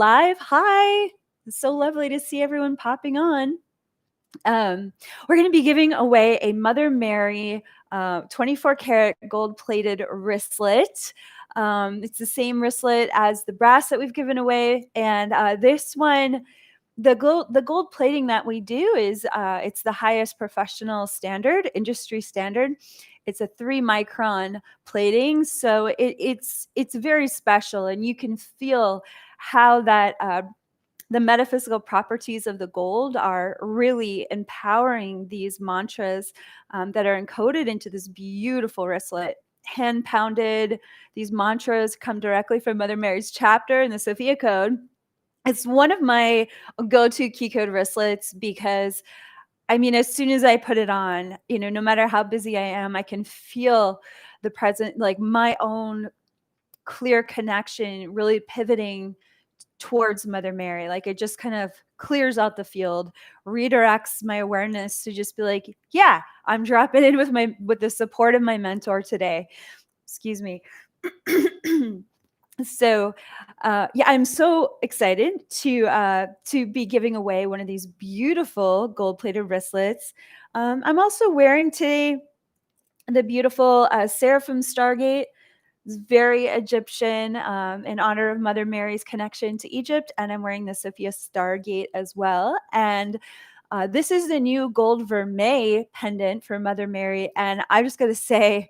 live. Hi. It's so lovely to see everyone popping on. We're going to be giving away a Mother Mary 24 karat gold plated wristlet. It's the same wristlet as the brass that we've given away. And this one, the gold plating that we do is it's the highest professional standard, industry standard. It's a 3-micron plating, so it's very special, and you can feel how that the metaphysical properties of the gold are really empowering these mantras that are encoded into this beautiful wristlet. Hand pounded, these mantras come directly from Mother Mary's chapter in the Sophia Code. It's one of my go-to Keycode wristlets because, I mean, as soon as I put it on, no matter how busy I am, I can feel the present, like my own clear connection really pivoting towards Mother Mary. Like it just kind of clears out the field, redirects my awareness to just be like, yeah, I'm dropping in with the support of my mentor today. Excuse me. So I'm so excited to be giving away one of these beautiful gold-plated wristlets. I'm also wearing today the beautiful Seraphim Stargate. It's very Egyptian in honor of Mother Mary's connection to Egypt, and I'm wearing the Sophia Stargate as well. And this is the new gold vermeil pendant for Mother Mary, and I just got to say,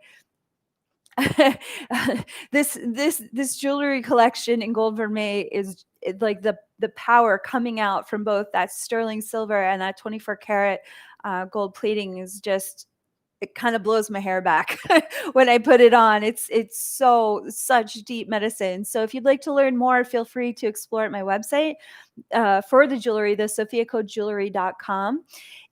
this jewelry collection in gold vermeil is like the power coming out from both that sterling silver and that 24 karat gold plating is just, it kind of blows my hair back when I put it on. It's such deep medicine. So if you'd like to learn more, feel free to explore at my website for the jewelry, the sophiacodejewelry.com.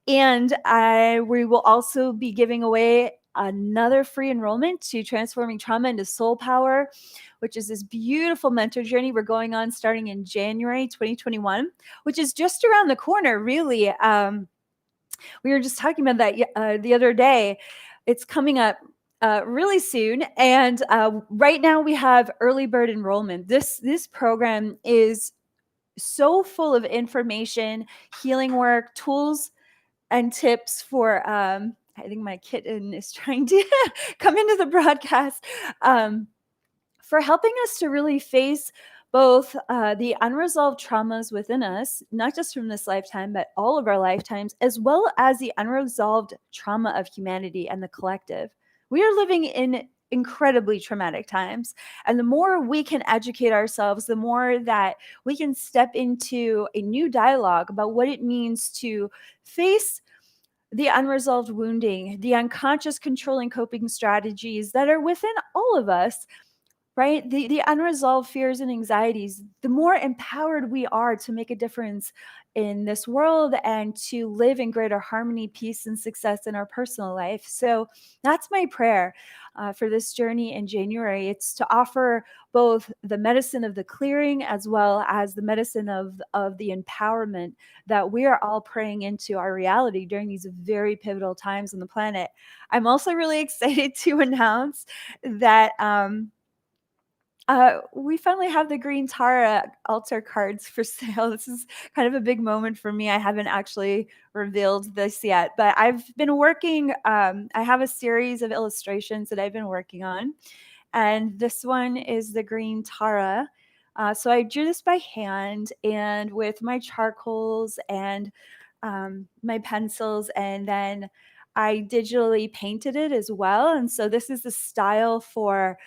And we will also be giving away another free enrollment to Transforming Trauma into Soul Power, which is this beautiful mentor journey we're going on starting in January 2021, which is just around the corner, really. We were just talking about that the other day. It's coming up really soon. And right now we have early bird enrollment. This program is so full of information, healing work, tools, and tips for I think my kitten is trying to come into the broadcast, for helping us to really face both the unresolved traumas within us, not just from this lifetime, but all of our lifetimes, as well as the unresolved trauma of humanity and the collective. We are living in incredibly traumatic times. And the more we can educate ourselves, the more that we can step into a new dialogue about what it means to face the unresolved wounding, the unconscious controlling coping strategies that are within all of us, right? The unresolved fears and anxieties, the more empowered we are to make a difference in this world and to live in greater harmony, peace, and success in our personal life. So that's my prayer for this journey in January. It's to offer both the medicine of the clearing as well as the medicine of the empowerment that we are all praying into our reality during these very pivotal times on the planet. I'm also really excited to announce that we finally have the green Tara altar cards for sale. This is kind of a big moment for me. I haven't actually revealed this yet, but I've been working, I have a series of illustrations that I've been working on, and this one is the green Tara. So I drew this by hand and with my charcoals and my pencils, and then I digitally painted it as well. And so this is the style for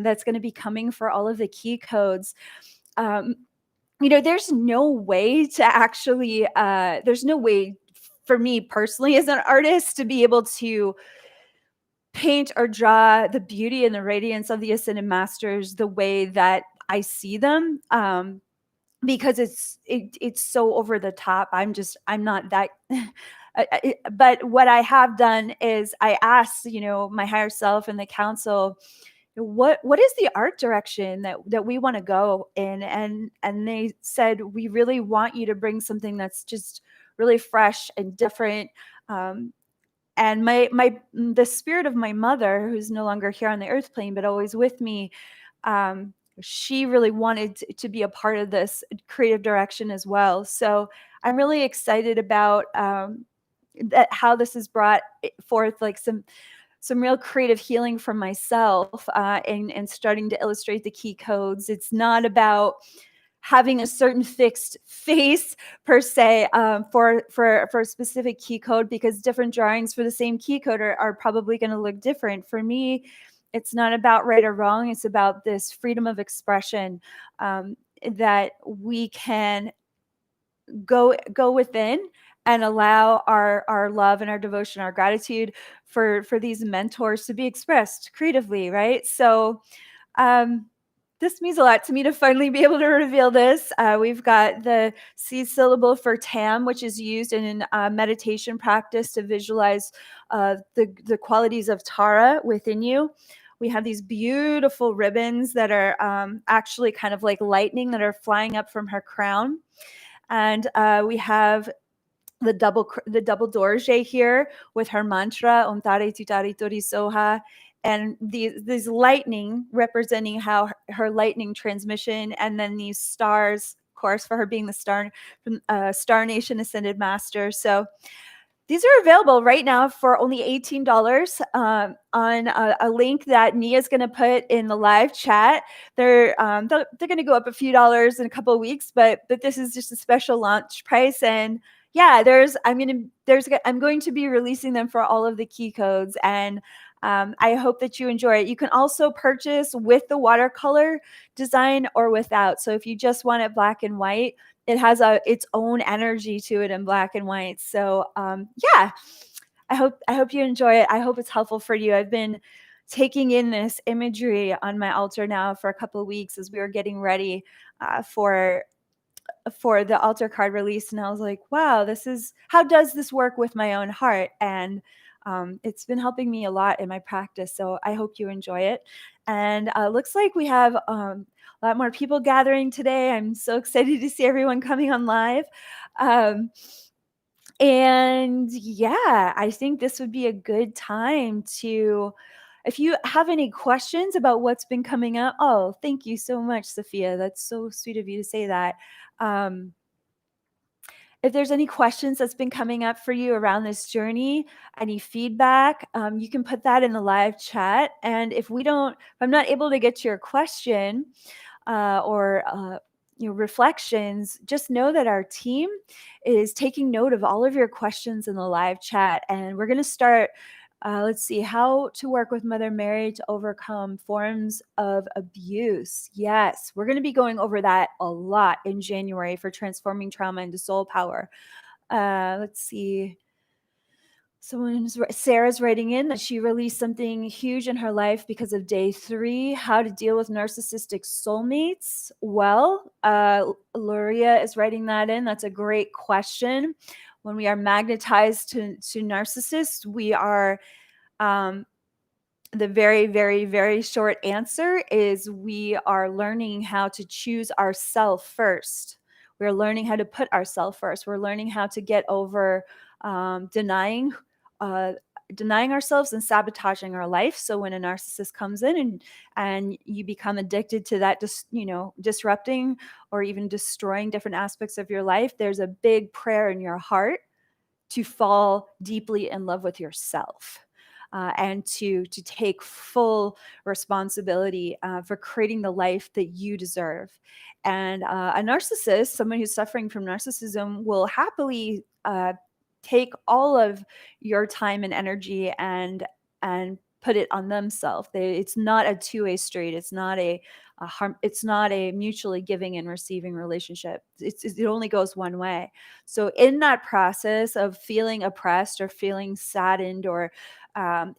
that's going to be coming for all of the key codes. There's no way to actually, there's no way for me personally as an artist to be able to paint or draw the beauty and the radiance of the Ascended Masters the way that I see them. Because it's so over the top. I'm not that. But what I have done is I asked, my higher self and the council, what is the art direction that we want to go in, and they said, we really want you to bring something that's just really fresh and different. And the spirit of my mother, who's no longer here on the earth plane but always with me, she really wanted to be a part of this creative direction as well. So I'm really excited about that, how this has brought forth like some real creative healing from myself, and starting to illustrate the key codes. It's not about having a certain fixed face per se, for a specific key code, because different drawings for the same key code are probably going to look different. For me, it's not about right or wrong. It's about this freedom of expression, that we can go within and allow our love and our devotion, our gratitude for these mentors to be expressed creatively, right? So this means a lot to me to finally be able to reveal this. We've got the C syllable for Tam, which is used in meditation practice to visualize the qualities of Tara within you. We have these beautiful ribbons that are actually kind of like lightning that are flying up from her crown. And we have the double dorje here with her mantra, Om Tare Tutari Tori Soha, and these lightning representing how her lightning transmission, and then these stars, of course, for her being the Star Nation Ascended Master. So these are available right now for only $18 on a link that Nia's going to put in the live chat. They're going to go up a few dollars in a couple of weeks, but this is just a special launch price. And yeah, I'm going to be releasing them for all of the key codes, and I hope that you enjoy it. You can also purchase with the watercolor design or without. So if you just want it black and white, it has its own energy to it in black and white. So yeah, I hope you enjoy it. I hope it's helpful for you. I've been taking in this imagery on my altar now for a couple of weeks as we were getting ready for the altar card release, and I was like, wow, how does this work with my own heart? And it's been helping me a lot in my practice. So I hope you enjoy it. And looks like we have a lot more people gathering today. I'm so excited to see everyone coming on live. And yeah, I think this would be a good time to, if you have any questions about what's been coming up. Oh, thank you so much, Sophia. That's so sweet of you to say that. If there's any questions that's been coming up for you around this journey, any feedback, you can put that in the live chat. And if I'm not able to get to your question or reflections, just know that our team is taking note of all of your questions in the live chat. And we're going to start, let's see, how to work with Mother Mary to overcome forms of abuse. Yes, we're going to be going over that a lot in January for transforming trauma into soul power. Let's see. Sarah's writing in that she released something huge in her life because of day 3, how to deal with narcissistic soulmates. Well, Luria is writing that in. That's a great question. When we are magnetized to narcissists, we are, the very, very, very short answer is we are learning how to choose ourselves first. We're learning how to put ourselves first. We're learning how to get over denying ourselves and sabotaging our life. So when a narcissist comes in and you become addicted to that, disrupting or even destroying different aspects of your life, there's a big prayer in your heart to fall deeply in love with yourself. And to take full responsibility for creating the life that you deserve. And a narcissist, someone who's suffering from narcissism, will happily take all of your time and energy and put it on themselves. It's not a two-way street. It's not it's not a mutually giving and receiving relationship. It only goes one way. So in that process of feeling oppressed or feeling saddened or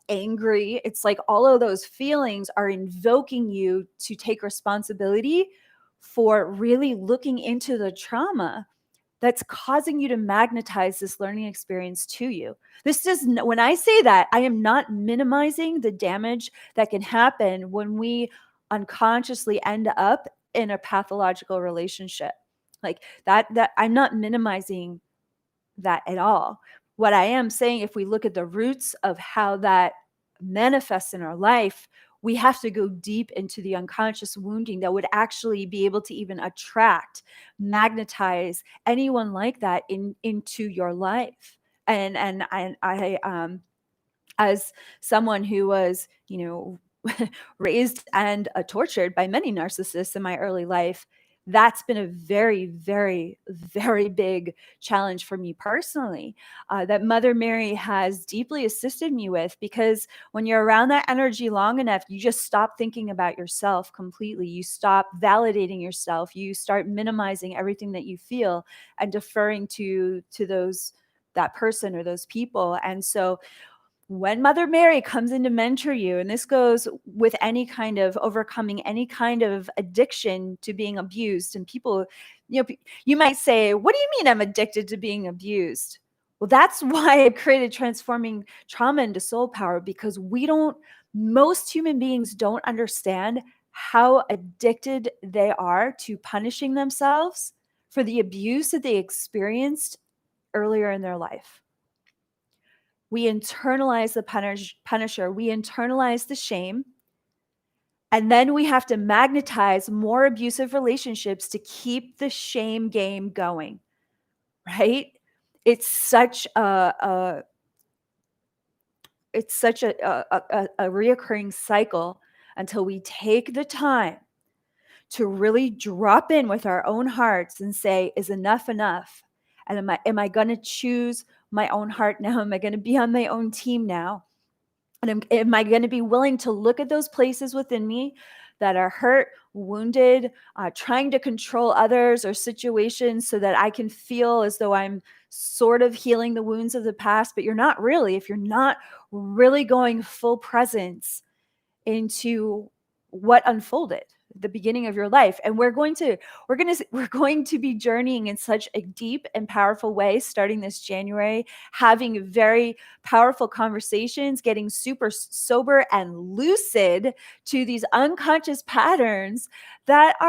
angry, it's like all of those feelings are invoking you to take responsibility for really looking into the trauma that's causing you to magnetize this learning experience to you. When I say that, I am not minimizing the damage that can happen when we unconsciously end up in a pathological relationship. Like that I'm not minimizing that at all. What I am saying, if we look at the roots of how that manifests in our life, we have to go deep into the unconscious wounding that would actually be able to even attract, magnetize anyone like that into your life. And I as someone who was, raised and tortured by many narcissists in my early life, that's been a very, very, very big challenge for me personally, that Mother Mary has deeply assisted me with, because when you're around that energy long enough, you just stop thinking about yourself completely. You stop validating yourself. You start minimizing everything that you feel and deferring to that person or those people. And so when Mother Mary comes in to mentor you, and this goes with any kind of overcoming any kind of addiction to being abused, and people, you might say, what do you mean I'm addicted to being abused? Well, that's why I created Transforming Trauma into Soul Power, because most human beings don't understand how addicted they are to punishing themselves for the abuse that they experienced earlier in their life. We internalize the punisher, we internalize the shame, and then we have to magnetize more abusive relationships to keep the shame game going, right? It's such a reoccurring cycle until we take the time to really drop in with our own hearts and say, is enough enough? And am I going to choose my own heart now? Am I going to be on my own team now? And am I going to be willing to look at those places within me that are hurt, wounded, trying to control others or situations so that I can feel as though I'm sort of healing the wounds of the past, but you're not really, if you're not really going full presence into what unfolded at the beginning of your life. And we're going to be journeying in such a deep and powerful way starting this January, having very powerful conversations, getting super sober and lucid to these unconscious patterns that are